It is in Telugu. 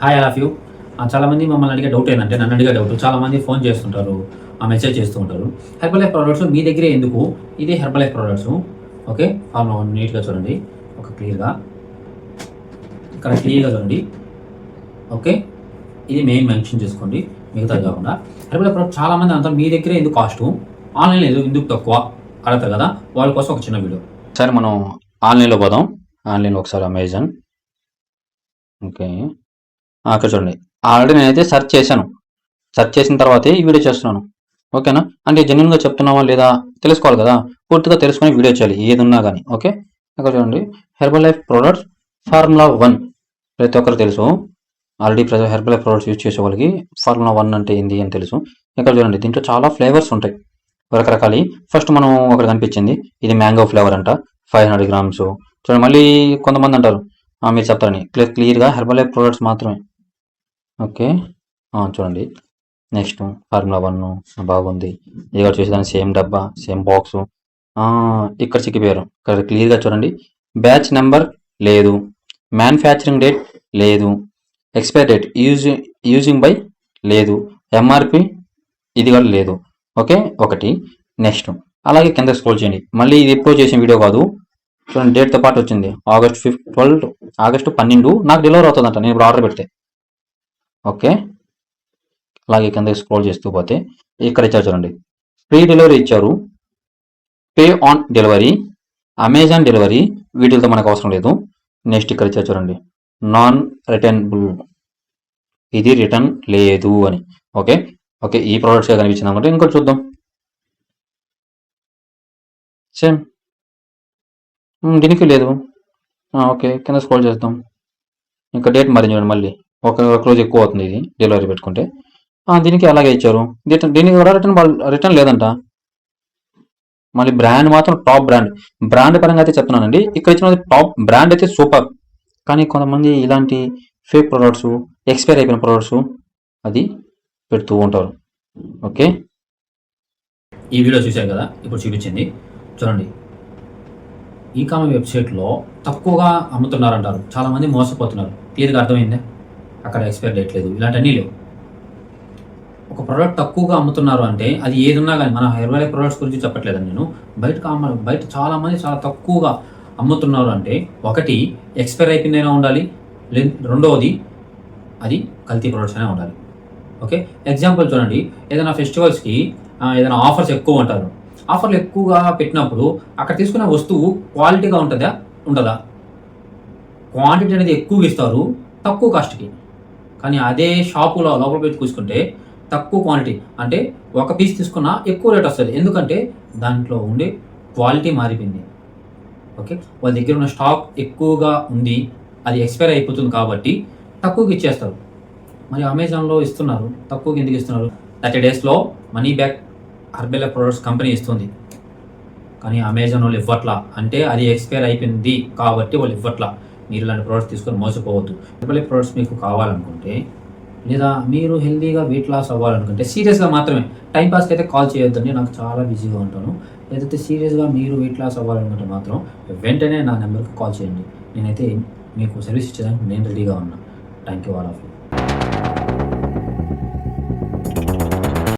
Hi all of you. చాలామంది మమ్మల్ని అడిగే డౌట్ ఏంటంటే, నన్ను అడిగే డౌట్, చాలామంది ఫోన్ చేస్తుంటారు, మెసేజ్ చేస్తూ ఉంటారు. హెర్బల్ లైఫ్ ప్రొడక్ట్స్ మీ దగ్గరే ఎందుకు? ఇది herbal life products. Okay, formula 1 నీట్గా చూడండి. ఒక క్లియర్గా ఇక్కడ క్లియర్గా చూడండి. ఓకే, ఇది మెయిన్ మెన్షన్ చేసుకోండి, మిగతాది కాకుండా. హెర్బల్ లైఫ్ ప్రొడక్ట్ చాలామంది అంతా మీ దగ్గరే ఎందుకు కాస్ట్, ఆన్లైన్లో ఎందుకు తక్కువ అడతారు కదా, వాళ్ళ కోసం ఒక చిన్న వీడియో. సరే, మనం ఆన్లైన్లో పోదాం. ఆన్లైన్లో ఒకసారి అమెజాన్. ఓకే, అక్కడ చూడండి. ఆల్రెడీ నేనైతే సెర్చ్ చేశాను. సెర్చ్ చేసిన తర్వాతే ఈ వీడియో చేస్తున్నాను. ఓకేనా? అంటే జెన్యున్గా చెప్తున్నావా లేదా తెలుసుకోవాలి కదా, పూర్తిగా తెలుసుకొని వీడియో చేయాలి ఏది ఉన్నా కానీ. ఓకే, ఇక్కడ చూడండి. హెర్బల్ లైఫ్ ప్రొడక్ట్స్ ఫార్ములా 1 ప్రతి ఒక్కరు తెలుసు. Already herbal life products use చేసే వాళ్ళకి ఫార్ములా 1 అంటే ఏంది అని తెలుసు. ఇక్కడ చూడండి, దీంట్లో చాలా ఫ్లేవర్స్ ఉంటాయి, రకరకాల. ఫస్ట్ మనం ఒకటి కనిపించింది, ఇది మ్యాంగో ఫ్లేవర్ అంట, 500 గ్రామ్స్. చూడండి, మళ్ళీ కొంతమంది అంటారు మీరు చెప్తారని, క్లియర్గా హెర్బల్ లైఫ్ ప్రొడక్ట్స్ మాత్రమే. ఓకే, చూడండి. నెక్స్ట్ ఫార్ములా 1 బాగుంది. ఇక్కడ చూసేదాన్ని సేమ్ డబ్బా, సేమ్ బాక్సు. ఇక్కడ చిక్కిపోయారు. ఇక్కడ క్లియర్గా చూడండి, బ్యాచ్ నెంబర్ లేదు, మ్యానుఫ్యాక్చరింగ్ డేట్ లేదు, ఎక్స్పైర్ డేట్ యూజింగ్ బై లేదు, ఎంఆర్పి ఇది కూడా లేదు. ఓకే, ఒకటి. నెక్స్ట్ అలాగే కింద స్క్రోల్ చేయండి. మళ్ళీ ఇది ఎప్పుడో చేసిన వీడియో కాదు, చూడండి. డేట్తో పాటు వచ్చింది ఆగస్టు 12 నాకు డెలివరీ అవుతుందంట నేను ఇప్పుడు ఆర్డర్ పెడితే. ఓకే, అలాగే కింద స్క్రోల్ చేస్తూ పోతే ఇక్కడ ఇచ్చారు చూడండి, ఫ్రీ డెలివరీ ఇచ్చారు, pay on delivery, Amazon delivery, వీటితో మనకు అవసరం లేదు. నెక్స్ట్ ఇక్కడ ఇచ్చారు చూడండి, నాన్ రిటర్నబుల్, ఇది రిటర్న్ లేదు అని. ఓకే ఓకే, ఈ ప్రోడక్ట్స్గా కనిపించింది అనుకుంటే ఇంకోటి చూద్దాం. సేమ్ దీనికి లేదు. ఓకే, కింద స్క్రోల్ చేద్దాం. ఇంకా డేట్ మారింది చూడండి, మళ్ళీ ఒక రోజు ఎక్కువ అవుతుంది ఇది డెలివరీ పెట్టుకుంటే. దీనికి అలాగే ఇచ్చారు, దీనికి కూడా రిటర్న్ లేదంట. మళ్ళీ బ్రాండ్ మాత్రం టాప్ బ్రాండ్ పరంగా అయితే చెప్తున్నానండి. ఇక్కడ ఇచ్చిన టాప్ బ్రాండ్ అయితే సూపర్. కానీ కొంతమంది ఇలాంటి ఫేక్ ప్రొడక్ట్స్, ఎక్స్పైర్ అయిపోయిన ప్రొడక్ట్స్ అది పెడుతూ ఉంటారు. ఓకే, ఈ వీడియో చూశారు కదా, ఇప్పుడు చూపించింది చూడండి. ఈ కామర్స్ వెబ్సైట్లో తక్కువగా అమ్ముతున్నారంటారు, చాలామంది మోసపోతున్నారు. క్లియర్గా అర్థమైందే, అక్కడ ఎక్స్పైర్ డేట్ లేదు, ఇలాంటివన్నీ లేవు. ఒక ప్రోడక్ట్ తక్కువగా అమ్ముతున్నారు అంటే అది ఏదున్నా కానీ, మన హెర్బల్ లైఫ్ ప్రొడక్ట్స్ గురించి చెప్పట్లేదండి నేను. బయట చాలామంది చాలా తక్కువగా అమ్ముతున్నారు అంటే, ఒకటి ఎక్స్పైర్ అయిపోయిందైనా ఉండాలి, రెండవది అది కల్తీ ప్రొడక్ట్స్ అయినా ఉండాలి. ఓకే, ఎగ్జాంపుల్ చూడండి, ఏదైనా ఫెస్టివల్స్కి ఏదైనా ఆఫర్స్ ఎక్కువ ఉంటారు. ఆఫర్లు ఎక్కువగా పెట్టినప్పుడు అక్కడ తీసుకునే వస్తువు క్వాలిటీగా ఉండదా? క్వాంటిటీ అనేది ఎక్కువగా ఇస్తారు తక్కువ కాస్ట్కి. కానీ అదే షాపులో లోపల పెట్టి చూసుకుంటే తక్కువ క్వాంటిటీ, అంటే ఒక పీస్ తీసుకున్నా ఎక్కువ రేట్ వస్తుంది. ఎందుకంటే దాంట్లో ఉండే క్వాలిటీ మారిపోయింది. ఓకే, వాళ్ళ దగ్గర ఉన్న స్టాక్ ఎక్కువగా ఉంది, అది ఎక్స్పైర్ అయిపోతుంది కాబట్టి తక్కువకి ఇచ్చేస్తారు. మరి అమెజాన్లో ఇస్తున్నారు, తక్కువకి ఎందుకు ఇస్తున్నారు? 30 డేస్లో money back herbal life products company ఇస్తుంది, కానీ అమెజాన్ వాళ్ళు ఇవ్వట్లా. అంటే అది ఎక్స్పైర్ అయిపోయింది కాబట్టి వాళ్ళు ఇవ్వట్లా. మీరు ఇలాంటి ప్రొడక్ట్స్ తీసుకొని మోసపోవద్దు. హెర్బల్ లైఫ్ ప్రొడక్ట్స్ మీకు కావాలనుకుంటే, లేదా మీరు హెల్దీగా వెయిట్ లాస్ అవ్వాలనుకుంటే, సీరియస్గా మాత్రమే, టైంపాస్కి అయితే కాల్ చేయొద్దండి, నాకు చాలా బిజీగా ఉంటాను. ఏదైతే సీరియస్గా మీరు వెయిట్ లాస్ అవ్వాలనుకుంటే మాత్రం వెంటనే నా నెంబర్కి కాల్ చేయండి. నేనైతే మీకు సర్వీస్ ఇచ్చేదానికి నేను రెడీగా ఉన్నా. Thank you all of you.